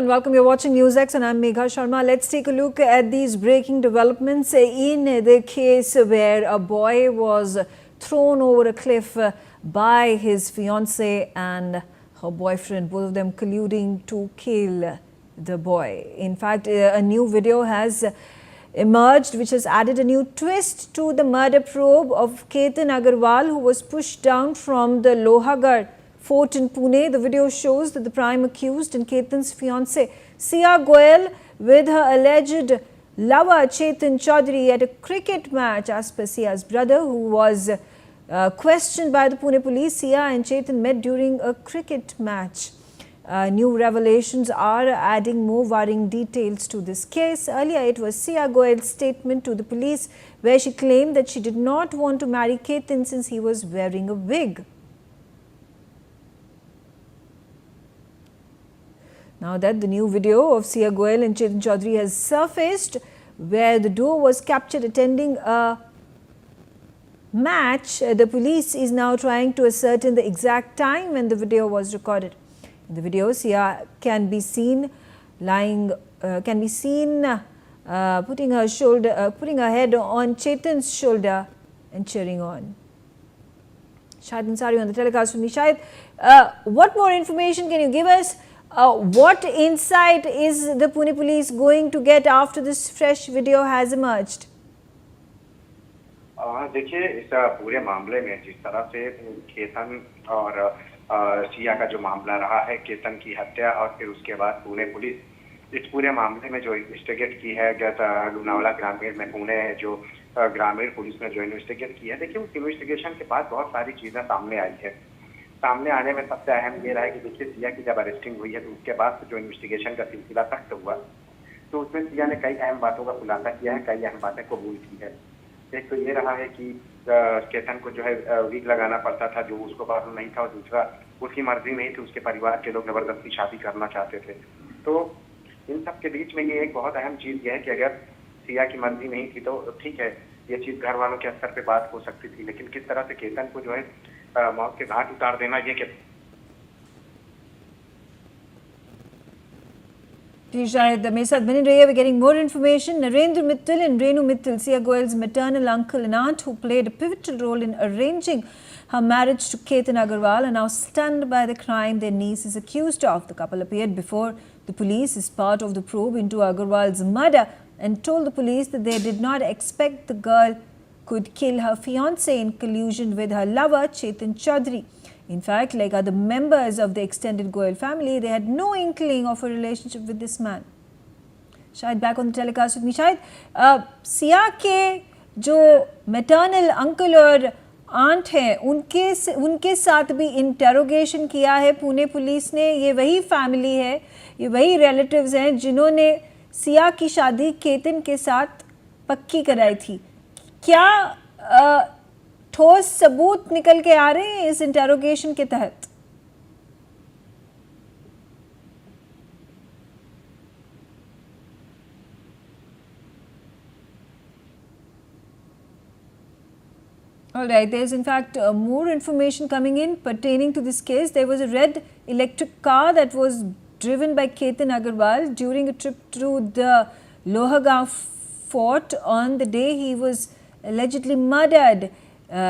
and welcome. You're watching NewsX and I'm Megha Sharma. Let's take a look at these breaking developments in the case where a boy was thrown over a cliff by his fiancée and her boyfriend, both of them colluding to kill the boy. In fact, a new video has emerged which has added a new twist to the murder probe of Ketan Agarwal, who was pushed down from the Lohagad fort in Pune. The video shows that the prime accused and Ketan's fiancée Siya Goel with her alleged lover Chetan-Siya at a cricket match. As per Siya's brother, who was questioned by the Pune police, Siya and Chetan met during a cricket match. New revelations are adding more worrying details to this case. Earlier, it was Siya Goel's statement to the police where she claimed that she did not want to marry Ketan since he was wearing a wig. Now that the new video of Siya Goel and Chetan-Siya has surfaced, where the duo was captured attending a match, the police is now trying to ascertain the exact time when the video was recorded. In the video, Siya can be seen putting her head on Chetan's shoulder and cheering on. Shahid Ansari on the telecast with me. Shahid, what more information can you give us? What insight is the Pune police going to get after this fresh video has emerged? देखिए, इस पूरे मामले में जिस तरह से केतन और सिया का जो मामला रहा है, केतन की हत्या और फिर उसके बाद पुणे पुलिस इस पूरे मामले में जो इन्वेस्टिगेट की है, लोनावला ग्रामीण में पुणे जो ग्रामीण पुलिस ने जो इन्वेस्टिगेट की है, देखिए उस इन्वेस्टिगेशन के बाद बहुत सारी चीज़ें सामने आई है। सामने आने में सबसे अहम ये रहा है कि देखिए सिया की जब अरेस्टिंग हुई है तो उसके बाद जो इन्वेस्टिगेशन का सिलसिला सख्त हुआ, तो उसमें सिया ने कई अहम बातों का खुलासा किया है, कई अहम बातें कबूल की है। एक तो ये रहा है कि केतन को जो है विग लगाना पड़ता था, जो उसको पसंद नहीं था, और दूसरा उसकी मर्जी नहीं थी, उसके परिवार के लोग जबरदस्ती शादी करना चाहते थे। तो इन सब के बीच में ये एक बहुत अहम चीज़ ये है कि अगर सिया की मर्जी नहीं थी तो ठीक है, ये चीज़ घर वालों के स्तर पे बात हो सकती थी, लेकिन किस तरह से केतन को जो है मौत के घाट उतार देना, ये Shahid, मेरे साथ बने रहिए. We're getting more information. Narendra Mittal and Renu Mittal, Siya Goel's maternal uncle and aunt, who played a pivotal role in arranging her marriage to Ketan Agarwal, are now stunned by the crime their niece is accused of. The couple appeared before the police as part of the probe into Agarwal's murder and told the police that they did not expect the girl could kill her fiancé in collusion with her lover Chetan-Siya. In fact, like other members of the extended Goel family, they had no inkling of a relationship with this man. Shahid, back on the telecast with me. Shahid, Siya के जो maternal uncle और aunt हैं, उनके साथ भी interrogation किया है Pune police ने. ये वही family है, ये वही relatives हैं जिन्होंने सिया की शादी केतन के साथ पक्की कराई थी. क्या ठोस सबूत निकल के आ रहे हैं इस इंटेरोगेशन के तहत? All right, there's in fact more information coming in pertaining to this case. There was a red electric car that was driven by Ketan Agarwal during a trip through the Lohagad fort on the day he was allegedly murdered.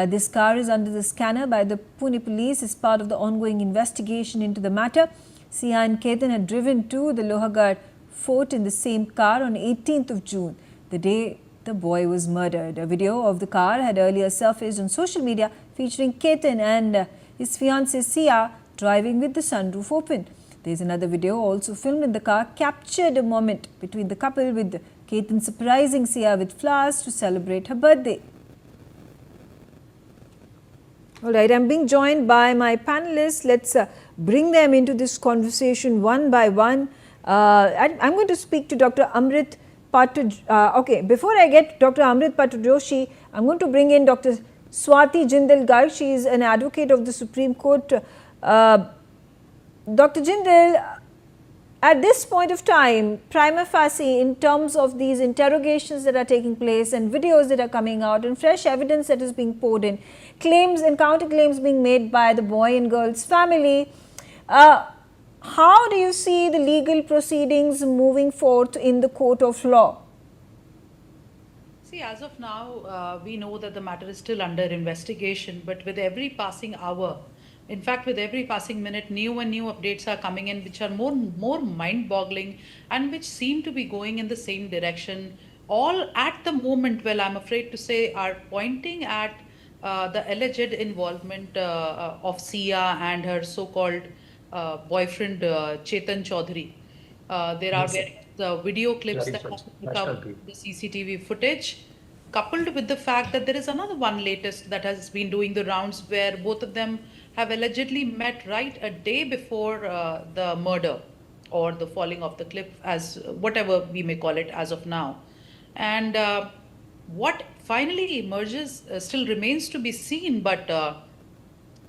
This car is under the scanner by the Pune police as part of the ongoing investigation into the matter. Siya and Ketan had driven to the Lohagad fort in the same car on 18th of June, the day the boy was murdered. A video of the car had earlier surfaced on social media featuring Ketan and his fiancée Siya driving with the sunroof open. There is another video also filmed in the car captured a moment between the couple, with Ketan surprising Siya with flowers to celebrate her birthday. All right, I'm being joined by my panelists. Let's bring them into this conversation one by one. I'm going to speak to Dr. Amrit okay, before I get Dr. Amrit Joshi, I'm going to bring in Dr. Swati Jindal Garg. She is an advocate of the Supreme Court. Dr. Jindal, at this point of time, prima facie, in terms of these interrogations that are taking place and videos that are coming out and fresh evidence that is being poured in, claims and counterclaims being made by the boy and girl's family, How do you see the legal proceedings moving forth in the court of law? See, as of now, we know that the matter is still under investigation, but with every passing hour, in fact, with every passing minute, new and new updates are coming in, which are more mind-boggling and which seem to be going in the same direction. All at the moment, well, I'm afraid to say, are pointing at the alleged involvement of Siya and her so-called boyfriend Chetan Chaudhary. There are Yes, various video clips sorry, that sorry, have National become Grid. the CCTV footage, coupled with the fact that there is another one latest that has been doing the rounds where both of them have allegedly met right a day before the murder or the falling of the cliff, as whatever we may call it as of now. And what finally emerges still remains to be seen, but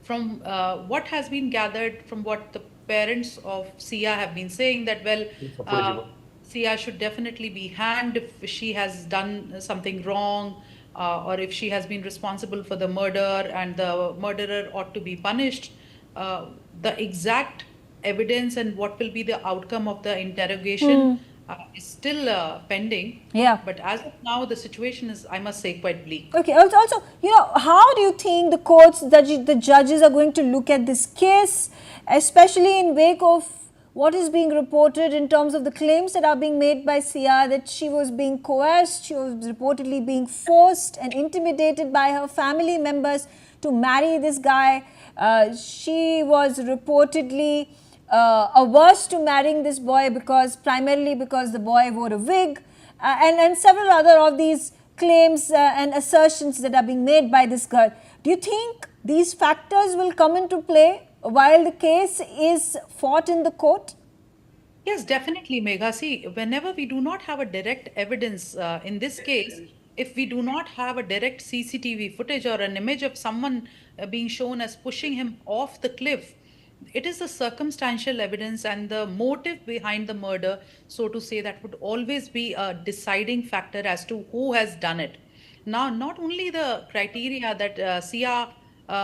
from what has been gathered from what the parents of Sia have been saying that, well, uh, Sia should definitely be hanged if she has done something wrong, or if she has been responsible for the murder and the murderer ought to be punished. The exact evidence and what will be the outcome of the interrogation is still pending. Yeah. But as of now, the situation is, I must say, quite bleak. Okay, also, how do you think the courts, the judges are going to look at this case, especially in wake of what is being reported in terms of the claims that are being made by Sia that she was being coerced, she was reportedly being forced and intimidated by her family members to marry this guy. She was reportedly averse to marrying this boy primarily because the boy wore a wig, and several other of these claims and assertions that are being made by this girl. Do you think these factors will come into play while the case is fought in the court? Yes, definitely, Megha. See, whenever we do not have a direct evidence in this case, if we do not have a direct CCTV footage or an image of someone being shown as pushing him off the cliff, it is the circumstantial evidence and the motive behind the murder, so to say, that would always be a deciding factor as to who has done it. Now, not only the criteria that Sia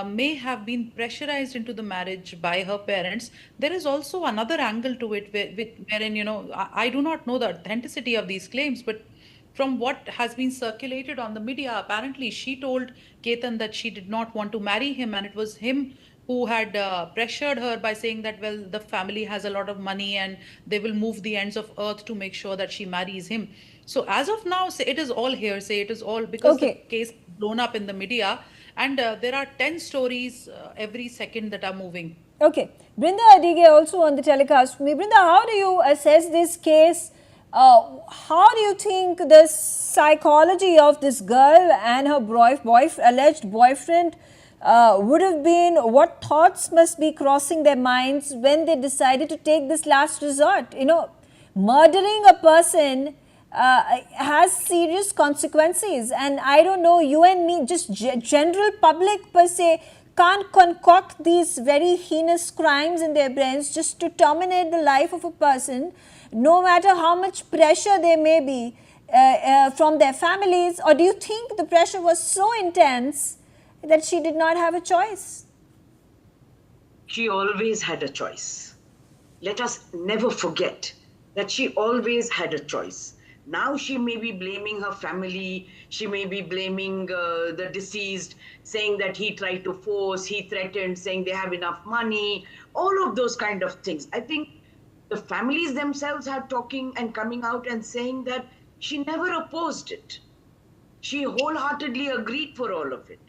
may have been pressurized into the marriage by her parents, there is also another angle to it wherein, I do not know the authenticity of these claims, but from what has been circulated on the media, apparently she told Ketan that she did not want to marry him, and it was him who had pressured her by saying that, well, the family has a lot of money and they will move the ends of earth to make sure that she marries him. So as of now, say, it is all hearsay. It is all because the Okay. case blown up in the media, and there are 10 stories every second that are moving. Okay. Brinda Adige also on the telecast. Brinda, how do you assess this case? How do you think the psychology of this girl and her alleged boyfriend would have been? What thoughts must be crossing their minds when they decided to take this last resort? Murdering a person has serious consequences, and I don't know, you and me, just general public per se, can't concoct these very heinous crimes in their brains just to terminate the life of a person, no matter how much pressure there may be from their families. Or do you think the pressure was so intense that she did not have a choice? She always had a choice. Let us never forget that she always had a choice. Now she may be blaming her family, she may be blaming the deceased, saying that he tried to force, he threatened, saying they have enough money, all of those kind of things. I think the families themselves are talking and coming out and saying that she never opposed it. She wholeheartedly agreed for all of it.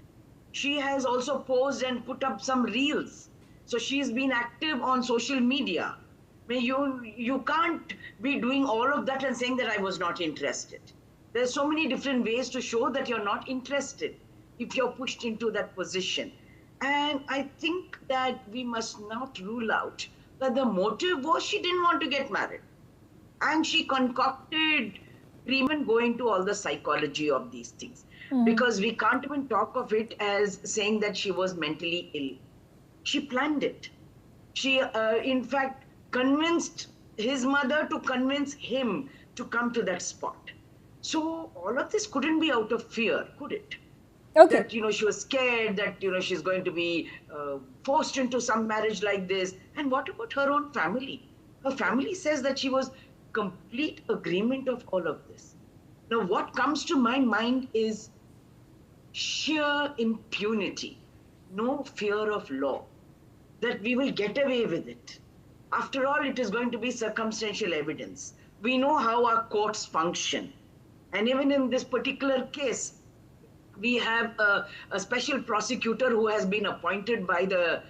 She has also posed and put up some reels. So she's been active on social media. I mean, you can't be doing all of that and saying that I was not interested. There's so many different ways to show that you're not interested if you're pushed into that position. And I think that we must not rule out that the motive was she didn't want to get married. And she concocted, even go into all the psychology of these things. Because we can't even talk of it as saying that she was mentally ill. She planned it. She, in fact, convinced his mother to convince him to come to that spot. So all of this couldn't be out of fear, could it? Okay. That, she was scared that, she's going to be forced into some marriage like this. And what about her own family? Her family says that she was complete agreement of all of this. Now, what comes to my mind is sheer impunity, no fear of law, that we will get away with it. After all, it is going to be circumstantial evidence. We know how our courts function. And even in this particular case, we have a special prosecutor who has been appointed by the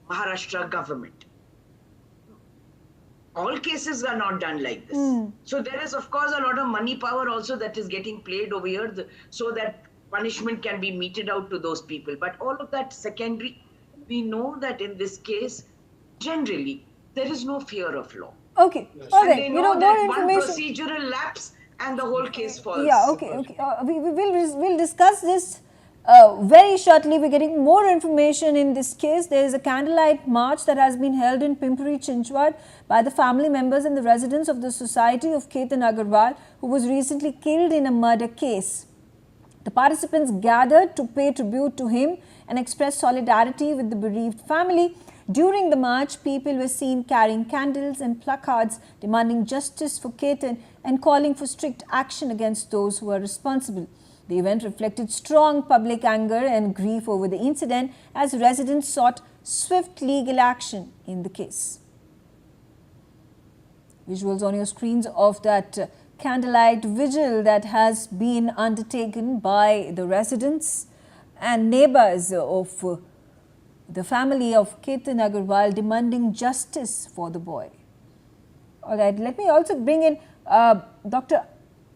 Maharashtra government. All cases are not done like this. So there is, of course, a lot of money power also that is getting played over here, so that punishment can be meted out to those people. But all of that secondary. We know that in this case, generally, there is no fear of law. Okay. And All right. they You know know, that more one information. procedural lapse and the whole case falls. Yeah, okay, okay. We'll discuss this very shortly. We're getting more information in this case. There is a candlelight march that has been held in Pimpri Chinchwad by the family members and the residents of the Society of Ketan Agarwal, who was recently killed in a murder case. The participants gathered to pay tribute to him and express solidarity with the bereaved family. During the march, people were seen carrying candles and placards demanding justice for Ketan and calling for strict action against those who are responsible. The event reflected strong public anger and grief over the incident as residents sought swift legal action in the case. Visuals on your screens of that candlelight vigil that has been undertaken by the residents and neighbors of the family of Ketan Agarwal demanding justice for the boy. All right, let me also bring in Dr.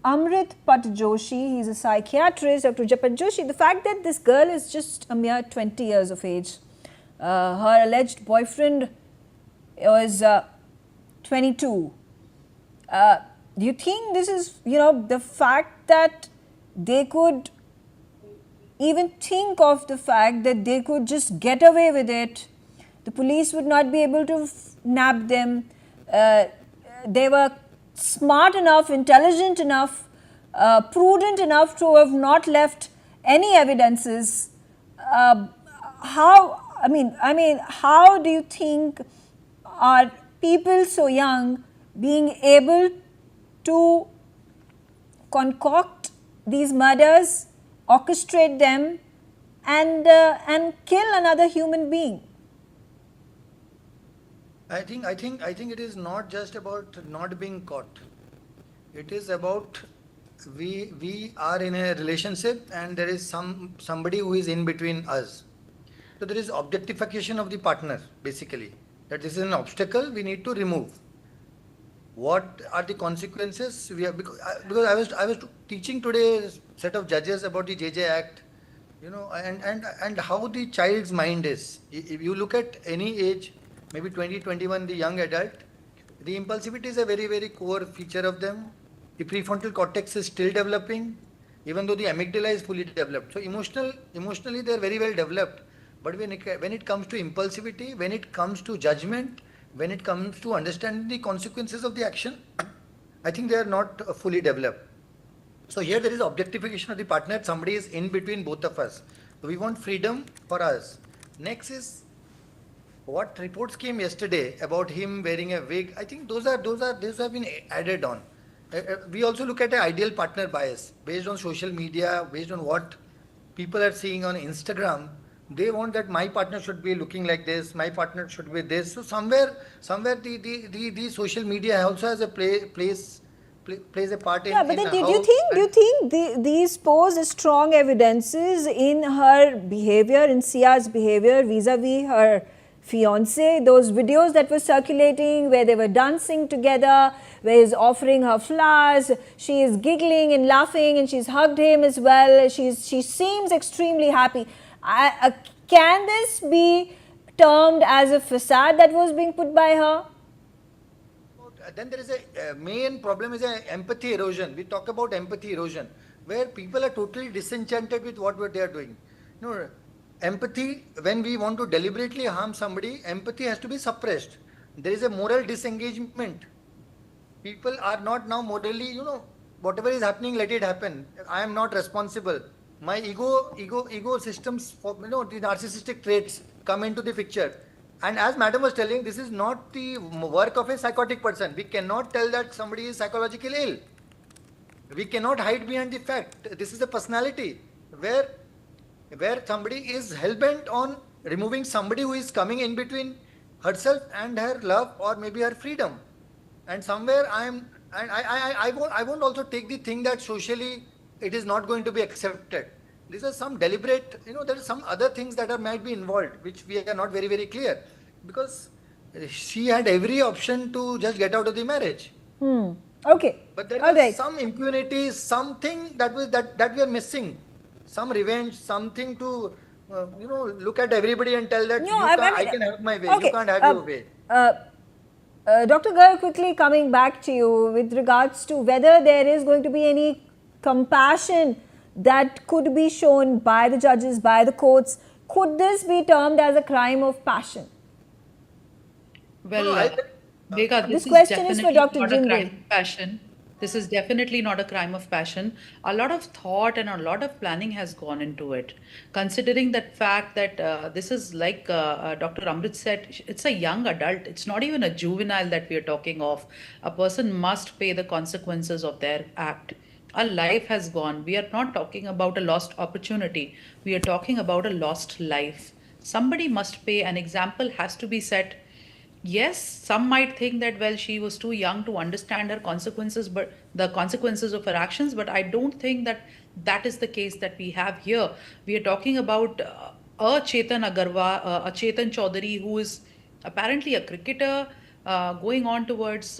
Amrit Patjoshi. He is a psychiatrist. Dr. Patjoshi, the fact that this girl is just a mere 20 years of age, her alleged boyfriend was 22. Do you think this is, the fact that they could even think of the fact that they could just get away with it, the police would not be able to nab them, they were smart enough, intelligent enough, prudent enough to have not left any evidences. How do you think are people so young being able to concoct these murders, orchestrate them, and kill another human being? I think it is not just about not being caught. It is about we are in a relationship and there is somebody who is in between us. So there is objectification of the partner, basically. That this is an obstacle we need to remove. What are the consequences? Because I was teaching today a set of judges about the JJ Act, and how the child's mind is. If you look at any age, maybe 20, 21, the young adult, the impulsivity is a very, very core feature of them. The prefrontal cortex is still developing, even though the amygdala is fully developed. So emotionally they are very well developed. But when it comes to impulsivity, when it comes to judgment, when it comes to understanding the consequences of the action, I think they are not fully developed. So here there is objectification of the partner. Somebody is in between both of us. So we want freedom for us. Next is what reports came yesterday about him wearing a wig. I think those have been added on. We also look at an ideal partner bias based on social media, based on what people are seeing on Instagram. They want that my partner should be looking like this, my partner should be this. So somewhere the social media also has a plays a part in. Yeah, but then do you think these pose strong evidences in her behavior, in Sia's behavior vis-a-vis her fiance? Those videos that were circulating where they were dancing together, where he's offering her flowers, she is giggling and laughing and she's hugged him as well. She seems extremely happy. Can this be termed as a facade that was being put by her? Then there is a main problem is empathy erosion. We talk about empathy erosion, where people are totally disenchanted with what they are doing. Empathy, when we want to deliberately harm somebody, empathy has to be suppressed. There is a moral disengagement. People are not now morally, whatever is happening, let it happen. I am not responsible. my ego systems, the narcissistic traits come into the picture. And as madam was telling, this is not the work of a psychotic person. We cannot tell that somebody is psychologically ill. We cannot hide behind the fact. This is a personality where somebody is hell-bent on removing somebody who is coming in between herself and her love or maybe her freedom. And somewhere I won't also take the thing that socially it is not going to be accepted. These are some deliberate, there are some other things that might be involved, which we are not very, very clear. Because she had every option to just get out of the marriage. Okay. But there All is right. some impunity, something that we are missing. Some revenge, something to, look at everybody and tell that No, I can have my way, okay. you can't have your way. Dr. Goel, quickly coming back to you with regards to whether there is going to be any compassion that could be shown by the judges, by the courts. Could this be termed as a crime of passion? Well, Megha, This this question is is for definitely Dr. not a Jindal. crime of passion. This is definitely not a crime of passion. A lot of thought and a lot of planning has gone into it. Considering that fact that this is like Dr. Amrit said, it's a young adult. It's not even a juvenile that we are talking of. A person must pay the consequences of their act. A life has gone. We are not talking about a lost opportunity. We are talking about a lost life. Somebody must pay. An example has to be set. Yes, some might think that, well, she was too young to understand her consequences, but the consequences of her actions. But I don't think that that is the case that we have here. We are talking about a Chetan Agarwal, a Chetan Chaudhary, who is apparently a cricketer going on towards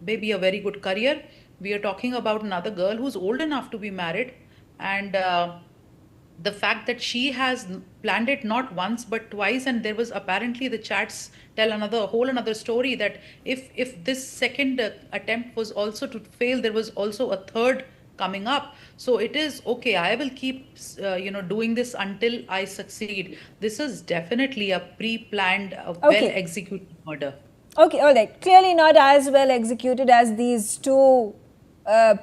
maybe a very good career. We are talking about another girl who's old enough to be married, and the fact that she has planned it not once but twice, and there was apparently the chats tell another story that if this second attempt was also to fail, there was also a third coming up. So it is okay, I will keep doing this until I succeed. This is definitely a pre-planned well executed murder. Okay, all right. Clearly not as well executed as these two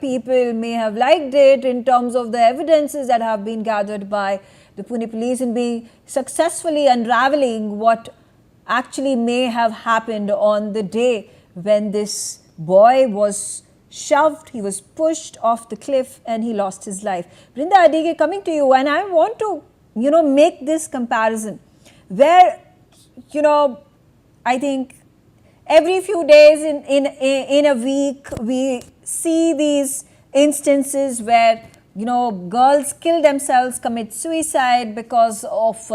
people may have liked it in terms of the evidences that have been gathered by the Pune police in being successfully unraveling what actually may have happened on the day when this boy was shoved, he was pushed off the cliff and he lost his life. Brinda Adige, coming to you, and I want to, make this comparison where, I think every few days in a week, we see these instances where, girls kill themselves, commit suicide because of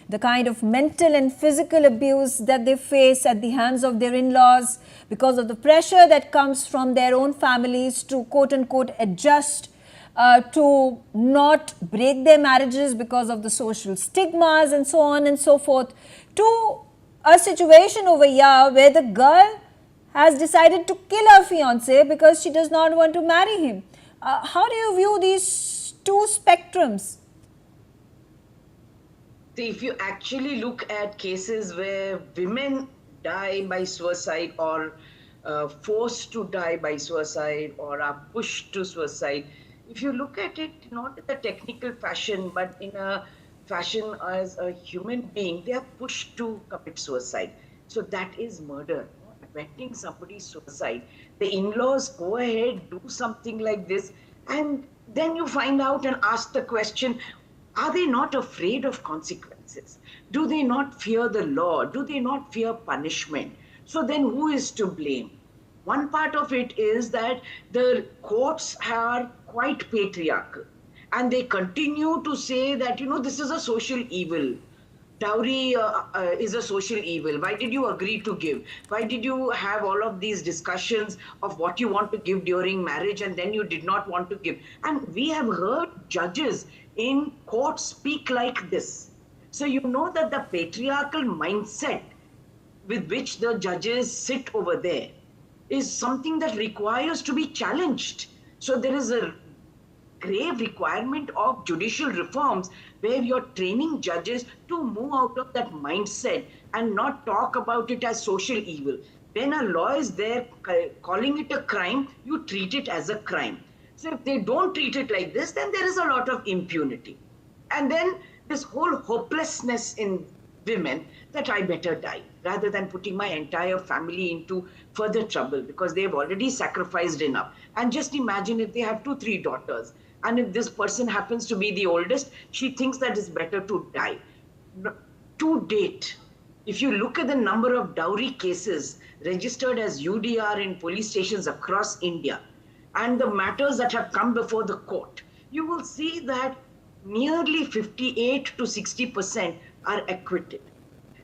the kind of mental and physical abuse that they face at the hands of their in-laws, because of the pressure that comes from their own families to quote-unquote adjust, to not break their marriages because of the social stigmas and so on and so forth, to a situation over here where the girl has decided to kill her fiance because she does not want to marry him. How do you view these two spectrums? See, if you actually look at cases where women die by suicide or forced to die by suicide or are pushed to suicide, if you look at it not in a technical fashion but in a fashion as a human being, they are pushed to commit suicide. So that is murder. Abetting somebody's suicide. The in-laws go ahead, do something like this, and then you find out and ask the question, are they not afraid of consequences? Do they not fear the law? Do they not fear punishment? So then who is to blame? One part of it is that the courts are quite patriarchal and they continue to say that, this is a social evil. Dowry is a social evil. Why did you agree to give? Why did you have all of these discussions of what you want to give during marriage and then you did not want to give? And we have heard judges in court speak like this. So you know that the patriarchal mindset with which the judges sit over there is something that requires to be challenged. So there is a grave requirement of judicial reforms where you're training judges to move out of that mindset and not talk about it as social evil. When a law is there calling it a crime, you treat it as a crime. So if they don't treat it like this, then there is a lot of impunity. And then this whole hopelessness in women that I better die rather than putting my entire family into further trouble because they've already sacrificed enough. And just imagine if they have 2, 3 daughters. And if this person happens to be the oldest, she thinks that it's better to die. To date, if you look at the number of dowry cases registered as UDR in police stations across India and the matters that have come before the court, you will see that nearly 58 to 60% are acquitted.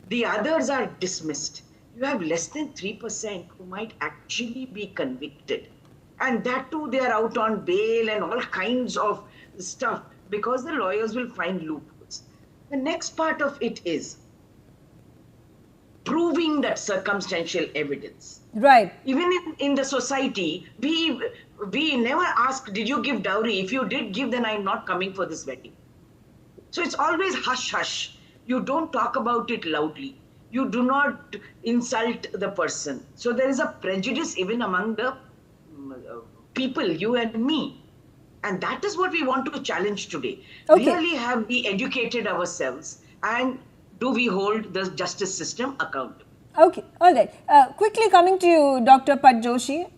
The others are dismissed. You have less than 3% who might actually be convicted. And that too, they are out on bail and all kinds of stuff because the lawyers will find loopholes. The next part of it is proving that circumstantial evidence. Right. Even in the society, we never ask, did you give dowry? If you did give, then I'm not coming for this wedding. So it's always hush hush. You don't talk about it loudly. You do not insult the person. So there is a prejudice even among the people, you and me. And that is what we want to challenge today. Okay. Really, have we educated ourselves and do we hold the justice system accountable? Okay, all right. Quickly coming to you, Dr. Pat Joshi,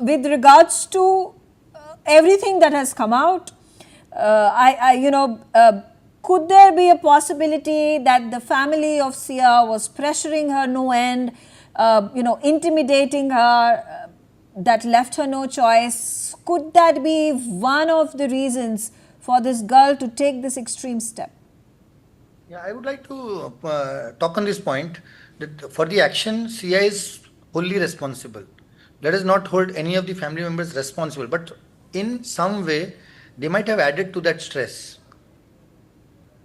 with regards to everything that has come out, could there be a possibility that the family of Siya was pressuring her no end, intimidating her, that left her no choice? Could that be one of the reasons for this girl to take this extreme step? Yeah, I would like to talk on this point that for the action, Siya is wholly responsible. Let us not hold any of the family members responsible, but in some way, they might have added to that stress.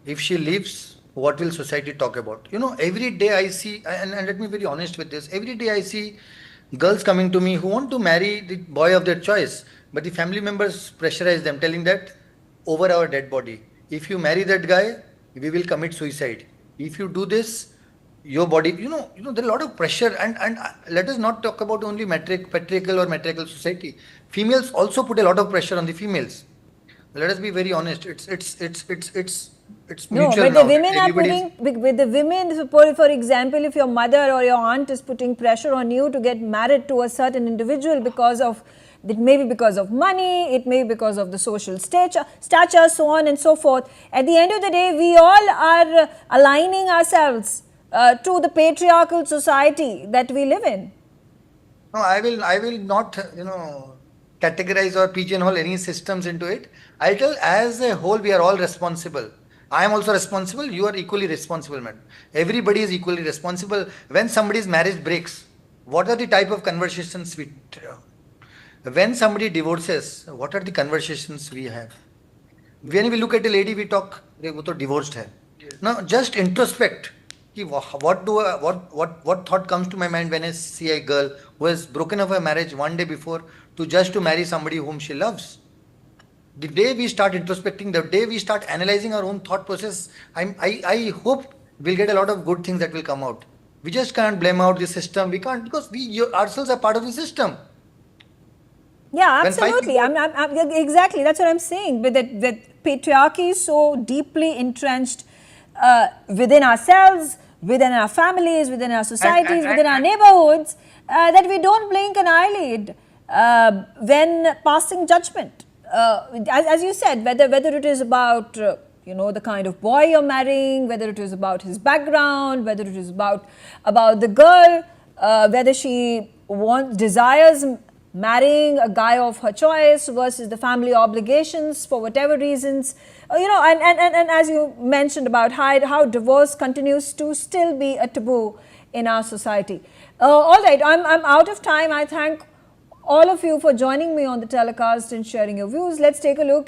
If she leaves, what will society talk about? Every day I see, and let me be very honest with this, every day I see girls coming to me who want to marry the boy of their choice, but the family members pressurize them, telling that over our dead body, if you marry that guy, we will commit suicide. If you do this, your body, there are a lot of pressure, and let us not talk about only patriarchal or matriarchal society. Females also put a lot of pressure on the females. Let us be very honest. It's No, mutual but now. the women are putting, with the women, for example, if your mother or your aunt is putting pressure on you to get married to a certain individual because of, it may be because of money, it may be because of the social stature, so on and so forth. At the end of the day, we all are aligning ourselves to the patriarchal society that we live in. No, I will not, categorize or pigeonhole any systems into it. I'll tell as a whole, we are all responsible. I am also responsible. You are equally responsible, madam. Everybody is equally responsible. When somebody's marriage breaks, what are the type of conversations we... When somebody divorces, what are the conversations we have? When we look at a lady, we talk, वो तो divorced है. Now, just introspect. What thought comes to my mind when I see a girl who has broken up her marriage one day before to marry somebody whom she loves? The day we start introspecting, the day we start analyzing our own thought process, I hope we'll get a lot of good things that will come out. We just can't blame out the system. We can't, because we ourselves are part of the system. Yeah, absolutely. Exactly. That's what I'm saying. But that patriarchy is so deeply entrenched within ourselves, within our families, within our societies, within our neighborhoods, that we don't blink an eyelid when passing judgment. As you said, whether it is about the kind of boy you're marrying, whether it is about his background, whether it is about the girl, whether she desires marrying a guy of her choice versus the family obligations for whatever reasons, and as you mentioned about how divorce continues to still be a taboo in our society. All right, I'm out of time. I thank all of you for joining me on the telecast and sharing your views. Let's take a look